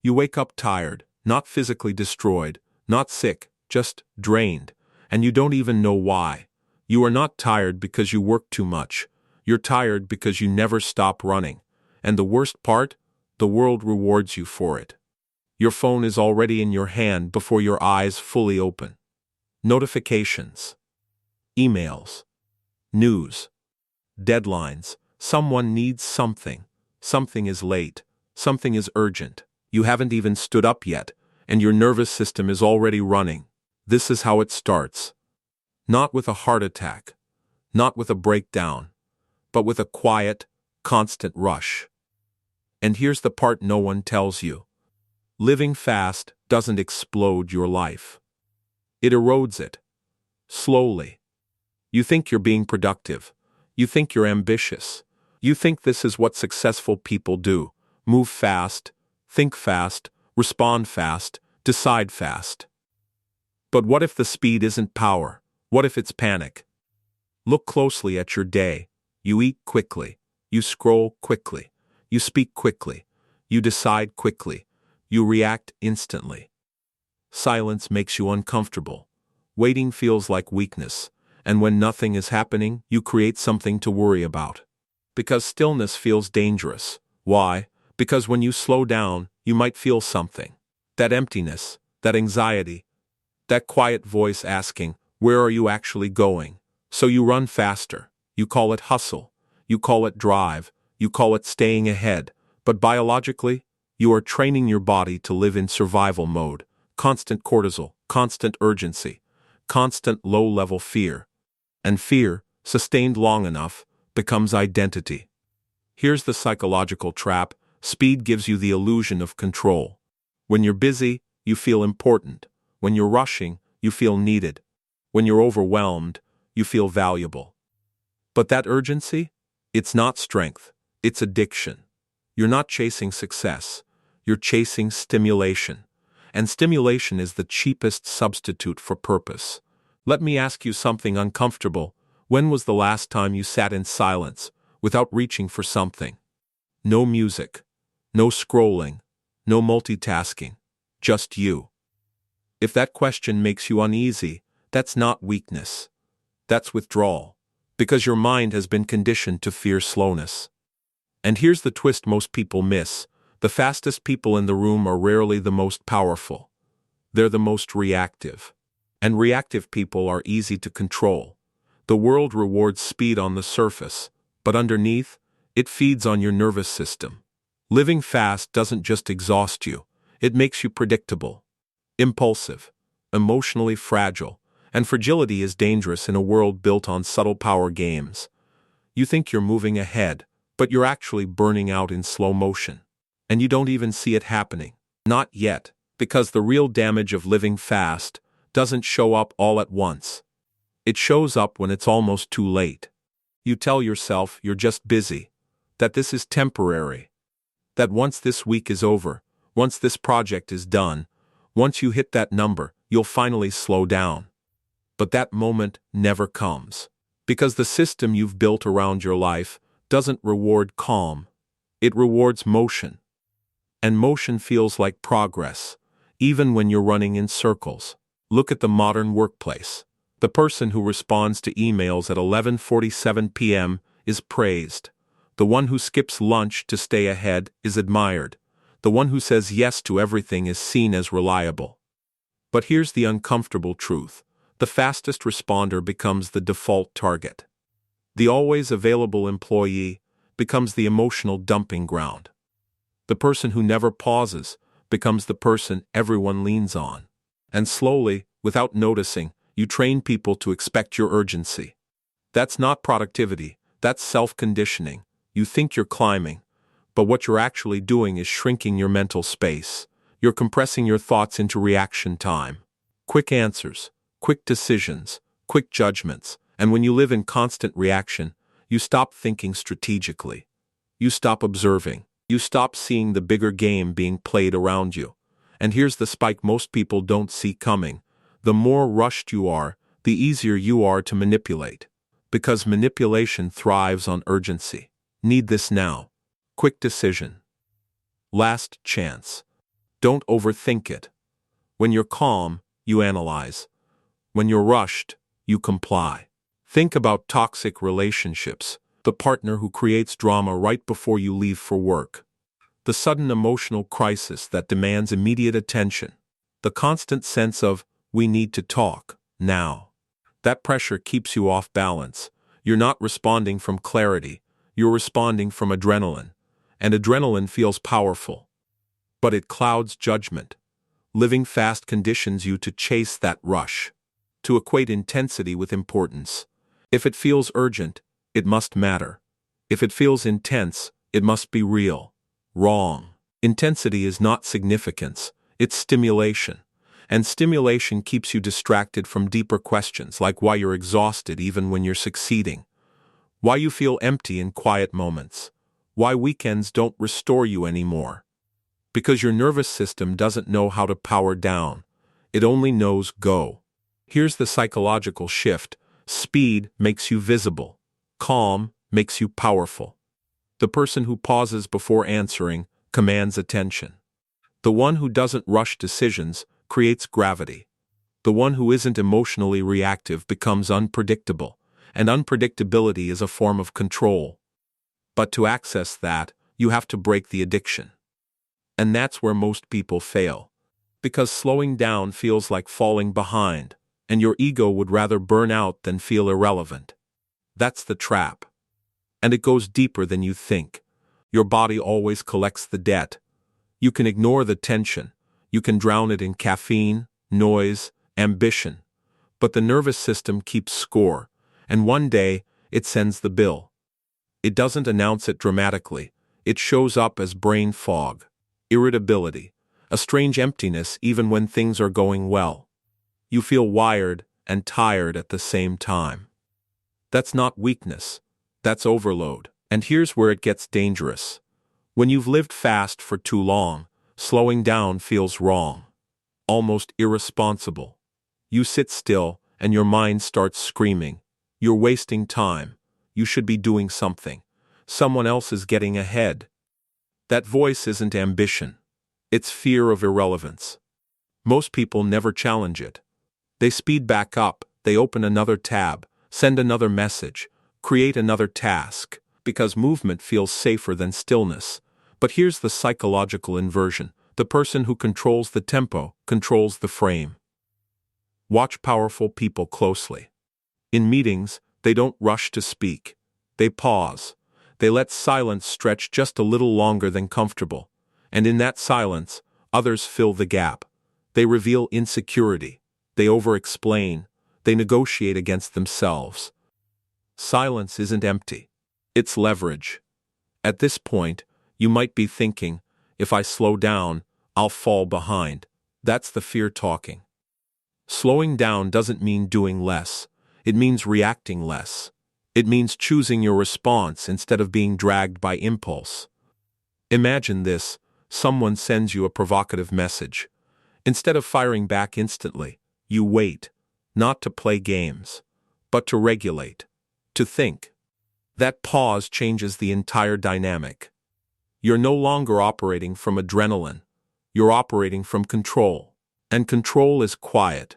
You wake up tired, not physically destroyed, not sick, just drained, and you don't even know why. You are not tired because you work too much. You're tired because you never stop running. And the worst part? The world rewards you for it. Your phone is already in your hand before your eyes fully open. Notifications, emails, news, deadlines. Someone needs something. Something is late. Something is urgent. You haven't even stood up yet, and your nervous system is already running. This is how it starts. Not with a heart attack, not with a breakdown, but with a quiet, constant rush. And here's the part no one tells you. Living fast doesn't explode your life. It erodes it. Slowly. You think you're being productive. You think you're ambitious. You think this is what successful people do. Move fast, think fast, respond fast, decide fast. But what if the speed isn't power? What if it's panic? Look closely at your day. You eat quickly. You scroll quickly. You speak quickly. You decide quickly. You react instantly. Silence makes you uncomfortable. Waiting feels like weakness. And when nothing is happening, you create something to worry about. Because stillness feels dangerous. Why? Because when you slow down, you might feel something. That emptiness, that anxiety, that quiet voice asking, where are you actually going? So you run faster. You call it hustle. You call it drive. You call it staying ahead. But biologically, you are training your body to live in survival mode. Constant cortisol, constant urgency, constant low-level fear. And fear, sustained long enough, becomes identity. Here's the psychological trap. Speed gives you the illusion of control. When you're busy, you feel important. When you're rushing, you feel needed. When you're overwhelmed, you feel valuable. But that urgency? It's not strength. It's addiction. You're not chasing success. You're chasing stimulation. And stimulation is the cheapest substitute for purpose. Let me ask you something uncomfortable. When was the last time you sat in silence, without reaching for something? No music. No scrolling. No multitasking. Just you. If that question makes you uneasy, that's not weakness. That's withdrawal. Because your mind has been conditioned to fear slowness. And here's the twist most people miss. The fastest people in the room are rarely the most powerful. They're the most reactive. And reactive people are easy to control. The world rewards speed on the surface, but underneath, it feeds on your nervous system. Living fast doesn't just exhaust you, it makes you predictable, impulsive, emotionally fragile, and fragility is dangerous in a world built on subtle power games. You think you're moving ahead, but you're actually burning out in slow motion. And you don't even see it happening. Not yet, because the real damage of living fast doesn't show up all at once. It shows up when it's almost too late. You tell yourself you're just busy, that this is temporary, that once this week is over, once this project is done, once you hit that number, you'll finally slow down. But that moment never comes, because the system you've built around your life doesn't reward calm. It rewards motion. And motion feels like progress, even when you're running in circles. Look at the modern workplace. The person who responds to emails at 11:47 p.m. is praised. The one who skips lunch to stay ahead is admired. The one who says yes to everything is seen as reliable. But here's the uncomfortable truth. The fastest responder becomes the default target. The always available employee becomes the emotional dumping ground. The person who never pauses becomes the person everyone leans on. And slowly, without noticing, you train people to expect your urgency. That's not productivity, that's self-conditioning. You think you're climbing, but what you're actually doing is shrinking your mental space. You're compressing your thoughts into reaction time. Quick answers, quick decisions, quick judgments, and when you live in constant reaction, you stop thinking strategically. You stop observing. You stop seeing the bigger game being played around you. And here's the spike most people don't see coming. The more rushed you are, the easier you are to manipulate. Because manipulation thrives on urgency. Need this now. Quick decision. Last chance. Don't overthink it. When you're calm, you analyze. When you're rushed, you comply. Think about toxic relationships, the partner who creates drama right before you leave for work, the sudden emotional crisis that demands immediate attention, the constant sense of, we need to talk, now. That pressure keeps you off balance. You're not responding from clarity, you're responding from adrenaline. And adrenaline feels powerful. But it clouds judgment. Living fast conditions you to chase that rush, to equate intensity with importance. If it feels urgent, it must matter. If it feels intense, it must be real. Wrong. Intensity is not significance, it's stimulation. And stimulation keeps you distracted from deeper questions like why you're exhausted even when you're succeeding, why you feel empty in quiet moments, why weekends don't restore you anymore. Because your nervous system doesn't know how to power down, it only knows go. Here's the psychological shift. Speed makes you visible. Calm makes you powerful. The person who pauses before answering commands attention. The one who doesn't rush decisions creates gravity. The one who isn't emotionally reactive becomes unpredictable, and unpredictability is a form of control. But to access that, you have to break the addiction. And that's where most people fail. Because slowing down feels like falling behind, and your ego would rather burn out than feel irrelevant. That's the trap. And it goes deeper than you think. Your body always collects the debt. You can ignore the tension. You can drown it in caffeine, noise, ambition. But the nervous system keeps score, and one day, it sends the bill. It doesn't announce it dramatically. It shows up as brain fog, irritability, a strange emptiness even when things are going well. You feel wired and tired at the same time. That's not weakness. That's overload. And here's where it gets dangerous. When you've lived fast for too long, slowing down feels wrong, almost irresponsible. You sit still, and your mind starts screaming. You're wasting time. You should be doing something. Someone else is getting ahead. That voice isn't ambition. It's fear of irrelevance. Most people never challenge it. They speed back up, they open another tab, send another message, create another task, because movement feels safer than stillness. But here's the psychological inversion. The person who controls the tempo controls the frame. Watch powerful people closely. In meetings, they don't rush to speak. They pause. They let silence stretch just a little longer than comfortable. And in that silence, others fill the gap. They reveal insecurity. They over-explain. They negotiate against themselves. Silence isn't empty. It's leverage. At this point, you might be thinking, if I slow down, I'll fall behind. That's the fear talking. Slowing down doesn't mean doing less. It means reacting less. It means choosing your response instead of being dragged by impulse. Imagine this. Someone sends you a provocative message. Instead of firing back instantly, you wait, not to play games, but to regulate, to think. That pause changes the entire dynamic. You're no longer operating from adrenaline. You're operating from control. And control is quiet.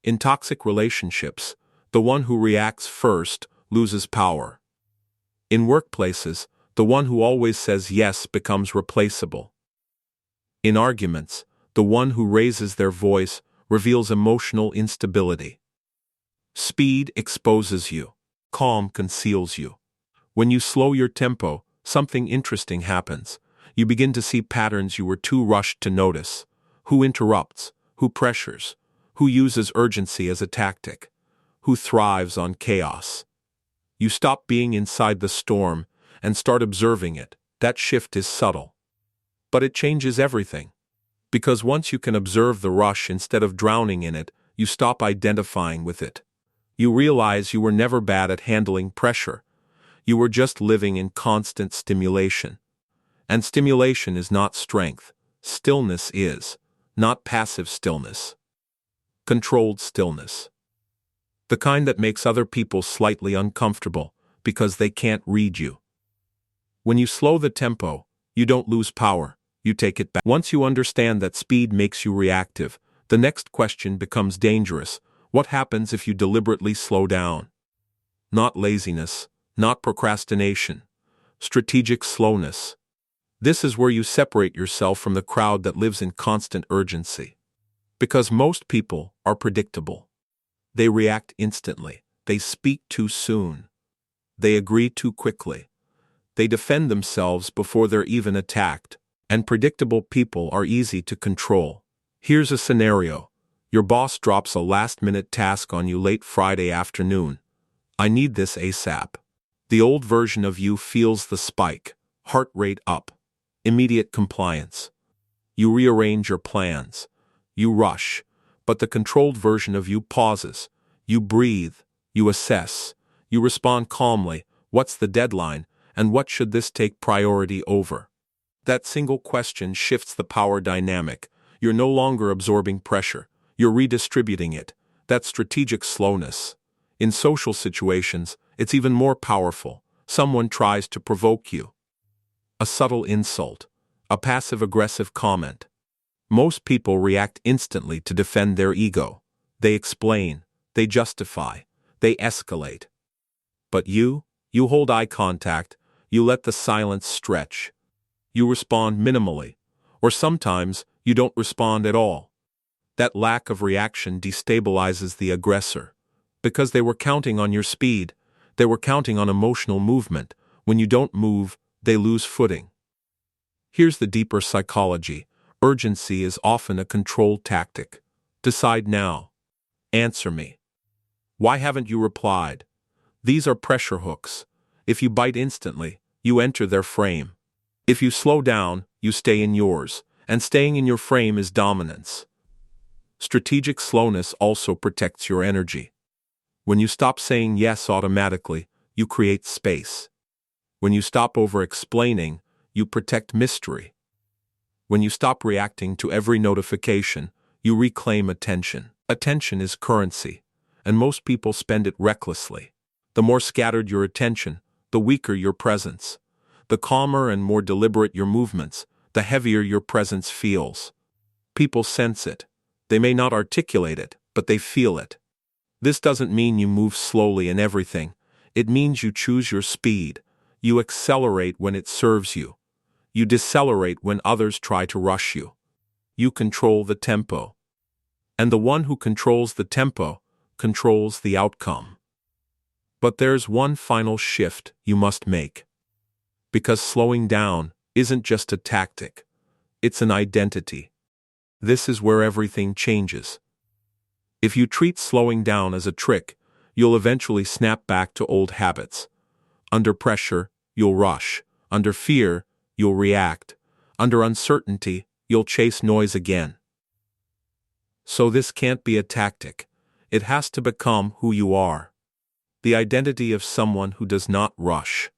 In toxic relationships, the one who reacts first loses power. In workplaces, the one who always says yes becomes replaceable. In arguments, the one who raises their voice reveals emotional instability. Speed exposes you. Calm conceals you. When you slow your tempo, something interesting happens. You begin to see patterns you were too rushed to notice. Who interrupts? Who pressures? Who uses urgency as a tactic? Who thrives on chaos? You stop being inside the storm and start observing it. That shift is subtle. But it changes everything. Because once you can observe the rush instead of drowning in it, you stop identifying with it. You realize you were never bad at handling pressure. You were just living in constant stimulation. And stimulation is not strength. Stillness is. Not passive stillness. Controlled stillness. The kind that makes other people slightly uncomfortable because they can't read you. When you slow the tempo, you don't lose power, You take it back. Once you understand that speed makes you reactive, the next question becomes dangerous. What happens if you deliberately slow down? Not laziness, not procrastination. Strategic slowness. This is where you separate yourself from the crowd that lives in constant urgency. Because most people are predictable. They react instantly. They speak too soon. They agree too quickly. They defend themselves before they're even attacked. And predictable people are easy to control. Here's a scenario. Your boss drops a last-minute task on you late Friday afternoon. I need this ASAP. The old version of you feels the spike, heart rate up, immediate compliance. You rearrange your plans. You rush, but the controlled version of you pauses. You breathe. You assess. You respond calmly. What's the deadline, and what should this take priority over? That single question shifts the power dynamic. You're no longer absorbing pressure. You're redistributing it. That's strategic slowness. In social situations, it's even more powerful. Someone tries to provoke you. A subtle insult. A passive-aggressive comment. Most people react instantly to defend their ego. They explain. They justify. They escalate. But you hold eye contact. You let the silence stretch. You respond minimally, or sometimes you don't respond at all. That lack of reaction destabilizes the aggressor. Because they were counting on your speed, they were counting on emotional movement. When you don't move, they lose footing. Here's the deeper psychology. Urgency is often a control tactic. Decide now. Answer me. Why haven't you replied? These are pressure hooks. If you bite instantly, you enter their frame. If you slow down, you stay in yours, and staying in your frame is dominance. Strategic slowness also protects your energy. When you stop saying yes automatically, you create space. When you stop over-explaining, you protect mystery. When you stop reacting to every notification, you reclaim attention. Attention is currency, and most people spend it recklessly. The more scattered your attention, the weaker your presence. The calmer and more deliberate your movements, the heavier your presence feels. People sense it. They may not articulate it, but they feel it. This doesn't mean you move slowly in everything. It means you choose your speed. You accelerate when it serves you. You decelerate when others try to rush you. You control the tempo. And the one who controls the tempo controls the outcome. But there's one final shift you must make. Because slowing down isn't just a tactic, it's an identity. This is where everything changes. If you treat slowing down as a trick, you'll eventually snap back to old habits. Under pressure, you'll rush. Under fear, you'll react. Under uncertainty, you'll chase noise again. So this can't be a tactic. It has to become who you are. The identity of someone who does not rush.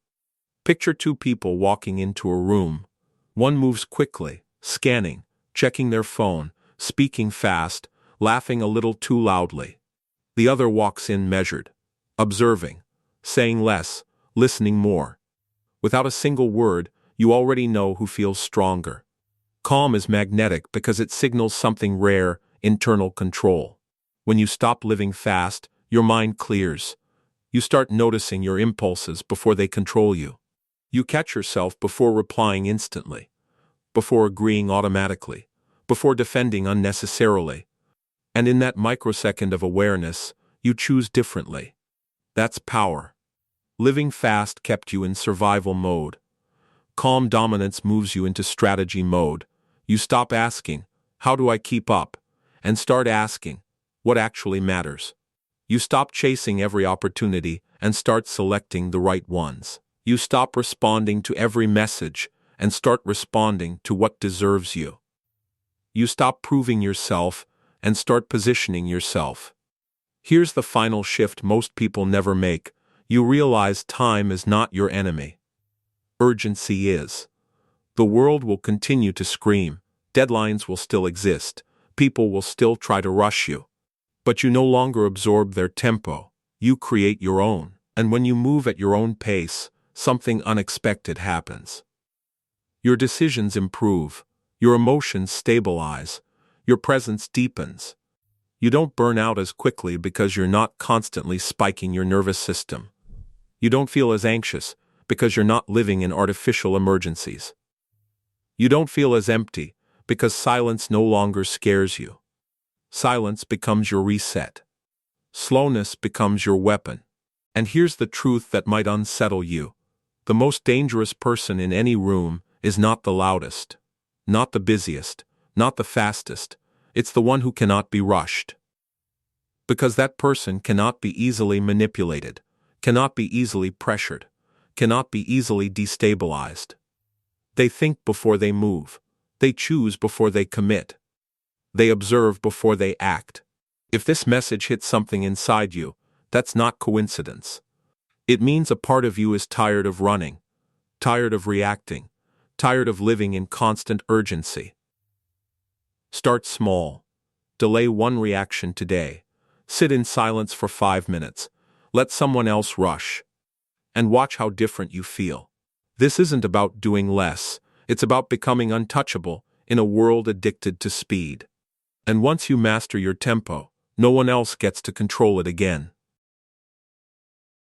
Picture two people walking into a room. One moves quickly, scanning, checking their phone, speaking fast, laughing a little too loudly. The other walks in measured, observing, saying less, listening more. Without a single word, you already know who feels stronger. Calm is magnetic because it signals something rare, internal control. When you stop living fast, your mind clears. You start noticing your impulses before they control you. You catch yourself before replying instantly, before agreeing automatically, before defending unnecessarily. And in that microsecond of awareness, you choose differently. That's power. Living fast kept you in survival mode. Calm dominance moves you into strategy mode. You stop asking, how do I keep up? And start asking, what actually matters? You stop chasing every opportunity and start selecting the right ones. You stop responding to every message and start responding to what deserves you. You stop proving yourself and start positioning yourself. Here's the final shift most people never make. You realize time is not your enemy. Urgency is. The world will continue to scream. Deadlines will still exist. People will still try to rush you. But you no longer absorb their tempo. You create your own. And when you move at your own pace, something unexpected happens. Your decisions improve. Your emotions stabilize. Your presence deepens. You don't burn out as quickly because you're not constantly spiking your nervous system. You don't feel as anxious because you're not living in artificial emergencies. You don't feel as empty because silence no longer scares you. Silence becomes your reset. Slowness becomes your weapon. And here's the truth that might unsettle you. The most dangerous person in any room is not the loudest, not the busiest, not the fastest. It's the one who cannot be rushed. Because that person cannot be easily manipulated, cannot be easily pressured, cannot be easily destabilized. They think before they move. They choose before they commit. They observe before they act. If this message hits something inside you, that's not coincidence. It means a part of you is tired of running, tired of reacting, tired of living in constant urgency. Start small. Delay one reaction today. Sit in silence for 5 minutes. Let someone else rush. And watch how different you feel. This isn't about doing less. It's about becoming untouchable in a world addicted to speed. And once you master your tempo, no one else gets to control it again.